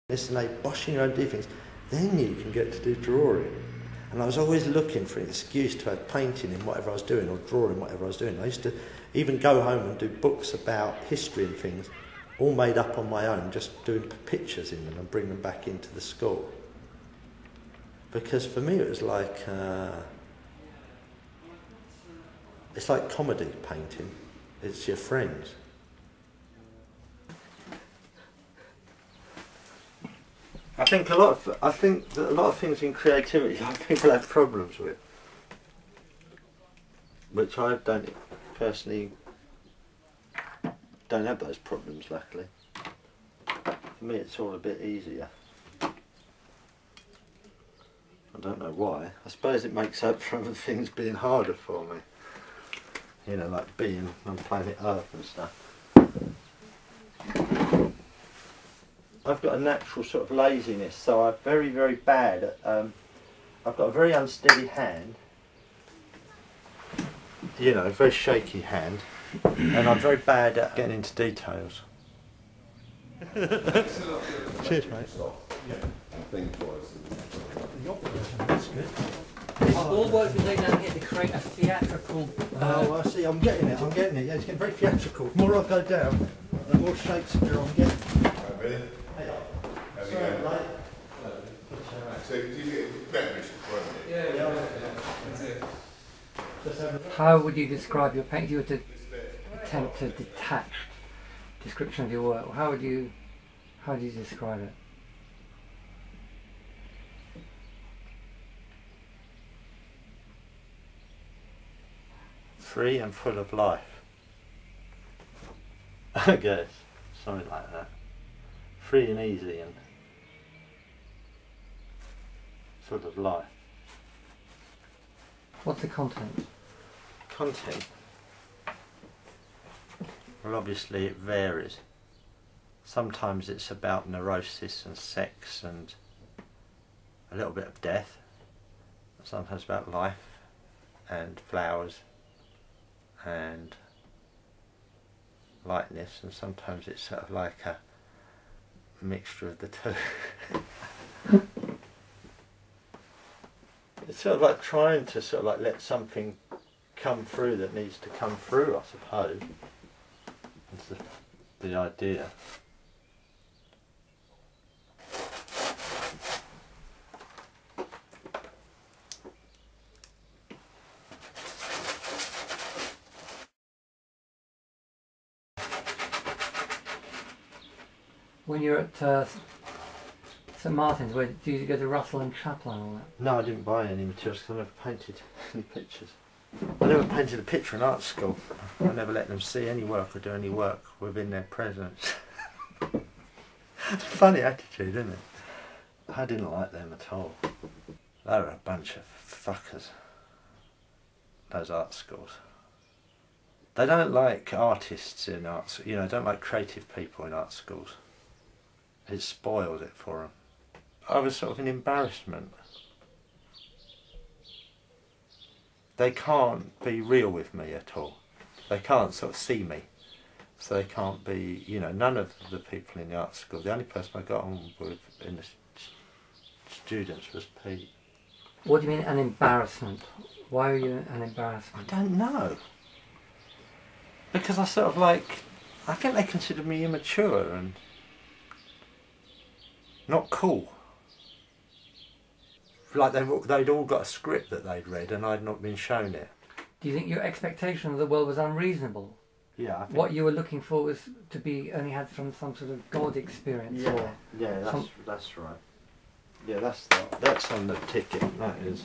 This and they boshing around do things, then you can get to do drawing. And I was always looking for an excuse to have painting in whatever I was doing or drawing whatever I was doing. I used to even go home and do books about history and things, all made up on my own, just doing pictures in them and bring them back into the school. Because for me it was like, it's like comedy painting. It's your friends. I think that a lot of things in creativity people have problems with, which I don't personally don't have those problems. Luckily, for me it's all a bit easier. I don't know why. I suppose it makes up for other things being harder for me. You know, like being on planet Earth and stuff. I've got a natural sort of laziness, so I'm very, very bad at, I've got a very unsteady hand, you know, a very shaky hand, and I'm very bad at getting into details. Cheers, mate. That's good. All work we do down here to create a theatrical... Oh, I see, I'm getting it, yeah, it's getting very theatrical. The more I go down, the more Shakespeare I'm getting. Really? So do you get memories for it? Yeah. How would you describe your painting? If you were to attempt a detached description of your work, how do you describe it? Free and full of life. I guess, something like that. Free and easy and full of life. What's the content? Content? Well, obviously it varies. Sometimes it's about neurosis and sex and a little bit of death. Sometimes about life and flowers and lightness, and sometimes it's sort of like a mixture of the two. It's sort of like trying to sort of like let something come through that needs to come through, I suppose. That's the idea. When you're at St Martin's, where do you go to Russell and Chaplin and all that? No, I didn't buy any materials because I never painted any pictures. I never painted a picture in art school. I never let them see any work or do any work within their presence. It's a funny attitude, isn't it? I didn't like them at all. They were a bunch of fuckers, those art schools. They don't like artists in art, you know, don't like creative people in art schools. It spoils it for them. I was sort of an embarrassment. They can't be real with me at all. They can't sort of see me. So they can't be, you know, none of the people in the art school. The only person I got on with in the students was Pete. What do you mean an embarrassment? Why are you an embarrassment? I don't know. Because I sort of like, I think they considered me immature and not cool. Like they'd all got a script that they'd read and I'd not been shown it. Do you think your expectation of the world was unreasonable? Yeah. I think what you were looking for was to be only had from some sort of God experience? Yeah, or yeah, that's right. Yeah, that's on the ticket. That is.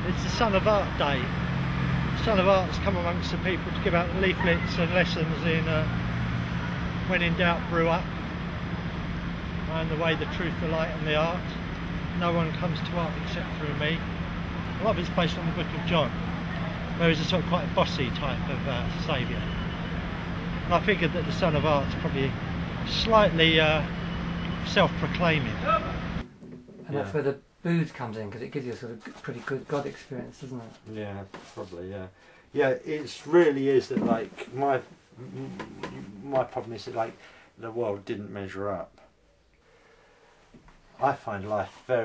It's the Son of Art Day. The Son of Art's come amongst the people to give out leaflets and lessons in when in doubt, brew up, and the way, the truth, the light, and the art. No one comes to art except through me. A lot of it's based on the Book of John, where he's a sort of quite a bossy type of saviour. And I figured that the Son of Art's probably slightly self-proclaiming. And that's where the booze comes in, because it gives you a sort of pretty good God experience, doesn't it? Yeah, probably, yeah. Yeah, it really is that, like, my problem is that, like, the world didn't measure up. I find life very